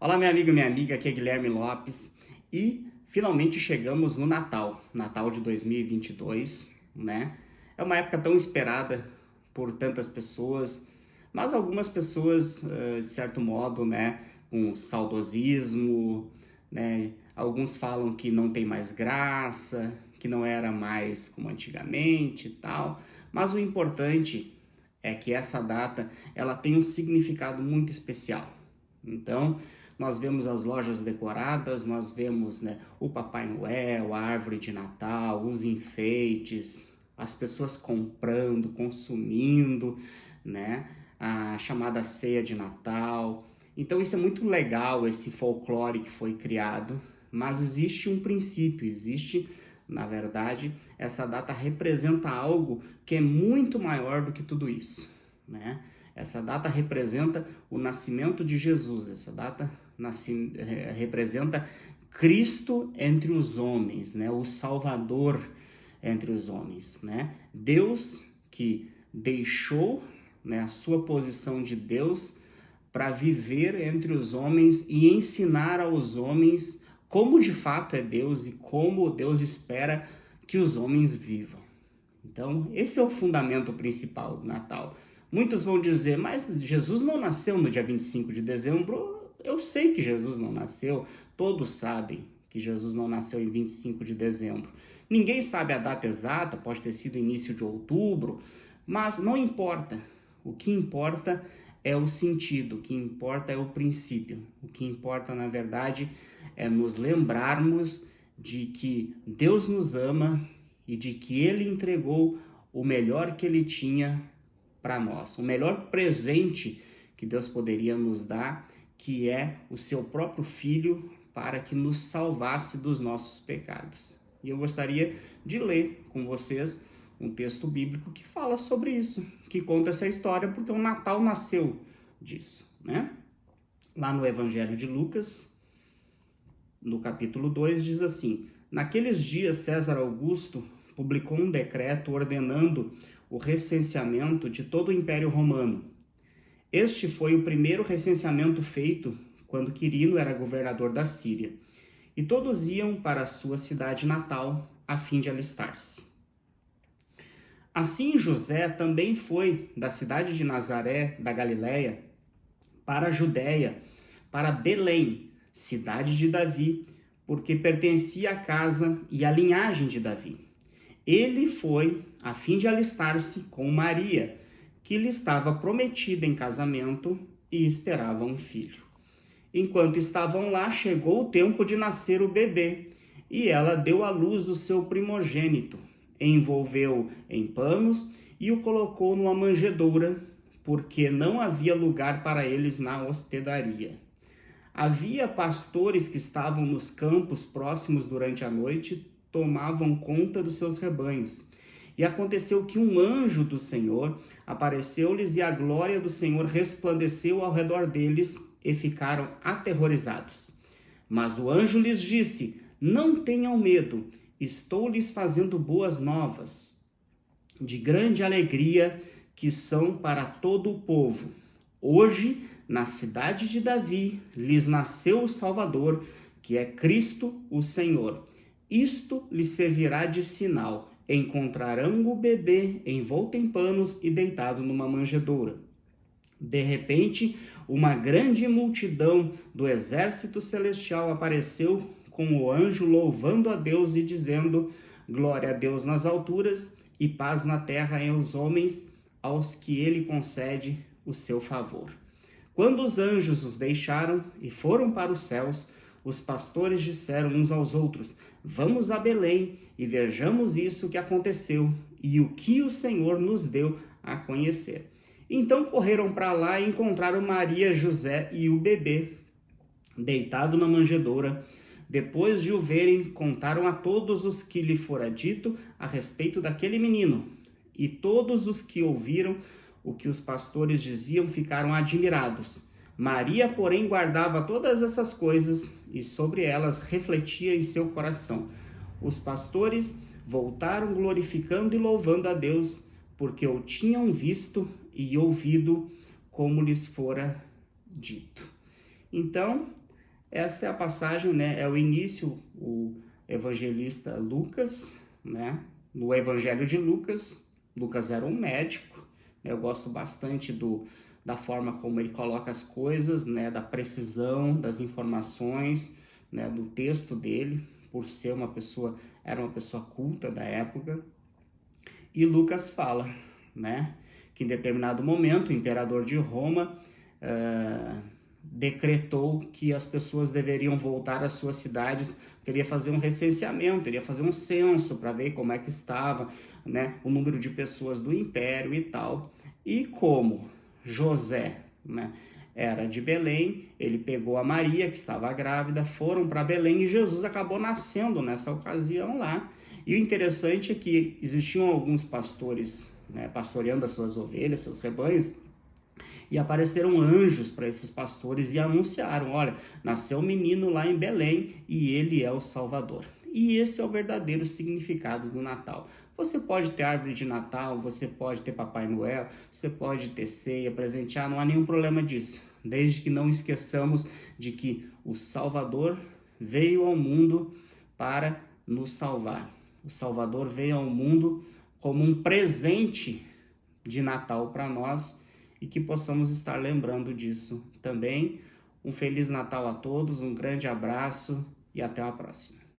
Olá, minha amiga, aqui é Guilherme Lopes e finalmente chegamos no Natal de 2022, né? É uma época tão esperada por tantas pessoas, mas algumas pessoas, de certo modo, né, com saudosismo, né? Alguns falam que não tem mais graça, que não era mais como antigamente e tal, mas o importante é que essa data ela tem um significado muito especial. Então, nós vemos as lojas decoradas, nós vemos, né, o Papai Noel, a árvore de Natal, os enfeites, as pessoas comprando, consumindo, né, a chamada ceia de Natal. Então, isso é muito legal, esse folclore que foi criado, mas existe um princípio, na verdade, essa data representa algo que é muito maior do que tudo isso, né? Essa data representa o nascimento de Jesus, essa data representa Cristo entre os homens, né? O Salvador entre os homens, né? Deus que deixou, né, a sua posição de Deus para viver entre os homens e ensinar aos homens como de fato é Deus e como Deus espera que os homens vivam. Então, esse é o fundamento principal do Natal. Muitos vão dizer, mas Jesus não nasceu no dia 25 de dezembro. Eu sei que Jesus não nasceu, todos sabem que Jesus não nasceu em 25 de dezembro. Ninguém sabe a data exata, pode ter sido início de outubro, mas não importa. O que importa é o sentido, o que importa é o princípio. O que importa, na verdade, é nos lembrarmos de que Deus nos ama e de que Ele entregou o melhor que Ele tinha para nós, o melhor presente que Deus poderia nos dar, que é o seu próprio Filho, para que nos salvasse dos nossos pecados. E eu gostaria de ler com vocês um texto bíblico que fala sobre isso, que conta essa história, porque o Natal nasceu disso, né? Lá no Evangelho de Lucas, no capítulo 2, diz assim: naqueles dias César Augusto publicou um decreto ordenando o recenseamento de todo o Império Romano. Este foi o primeiro recenseamento feito quando Quirino era governador da Síria, e todos iam para a sua cidade natal a fim de alistar-se. Assim, José também foi da cidade de Nazaré, da Galiléia, para a Judéia, para Belém, cidade de Davi, porque pertencia à casa e à linhagem de Davi. Ele foi a fim de alistar-se com Maria, que lhe estava prometida em casamento e esperava um filho. Enquanto estavam lá, chegou o tempo de nascer o bebê, e ela deu à luz o seu primogênito, envolveu em panos e o colocou numa manjedoura, porque não havia lugar para eles na hospedaria. Havia pastores que estavam nos campos próximos durante a noite, tomavam conta dos seus rebanhos. E aconteceu que um anjo do Senhor apareceu-lhes e a glória do Senhor resplandeceu ao redor deles e ficaram aterrorizados. Mas o anjo lhes disse: não tenham medo, estou lhes fazendo boas novas, de grande alegria, que são para todo o povo. Hoje, na cidade de Davi, lhes nasceu o Salvador, que é Cristo o Senhor. Isto lhes servirá de sinal: encontrarão o bebê envolto em panos e deitado numa manjedoura. De repente, uma grande multidão do exército celestial apareceu com o anjo, louvando a Deus e dizendo: glória a Deus nas alturas e paz na terra aos homens, aos que ele concede o seu favor. Quando os anjos os deixaram e foram para os céus, os pastores disseram uns aos outros: vamos a Belém e vejamos isso que aconteceu e o que o Senhor nos deu a conhecer. Então correram para lá e encontraram Maria, José e o bebê deitado na manjedoura. Depois de o verem, contaram a todos os que lhe fora dito a respeito daquele menino. E todos os que ouviram o que os pastores diziam ficaram admirados. Maria, porém, guardava todas essas coisas e sobre elas refletia em seu coração. Os pastores voltaram glorificando e louvando a Deus, porque o tinham visto e ouvido como lhes fora dito. Então, Essa é a passagem, né? É o início, o evangelista Lucas, né? No Evangelho de Lucas, Lucas era um médico, né? Eu gosto bastante da forma como ele coloca as coisas, né? Da precisão das informações, né? Do texto dele, por ser uma pessoa, era uma pessoa culta da época. E Lucas fala, né? Que em determinado momento o imperador de Roma decretou que as pessoas deveriam voltar às suas cidades, queria fazer um recenseamento, queria fazer um censo para ver como é que estava, né, o número de pessoas do império e tal. E como José, né, era de Belém, ele pegou a Maria, que estava grávida, foram para Belém e Jesus acabou nascendo nessa ocasião lá. E o interessante é que existiam alguns pastores, né, pastoreando as suas ovelhas, seus rebanhos, e apareceram anjos para esses pastores e anunciaram: olha, nasceu um menino lá em Belém e ele é o Salvador. E esse é o verdadeiro significado do Natal. Você pode ter árvore de Natal, você pode ter Papai Noel, você pode ter ceia, presentear, não há nenhum problema disso, desde que não esqueçamos de que o Salvador veio ao mundo para nos salvar. O Salvador veio ao mundo como um presente de Natal para nós e que possamos estar lembrando disso também. Um Feliz Natal a todos, um grande abraço e até a próxima.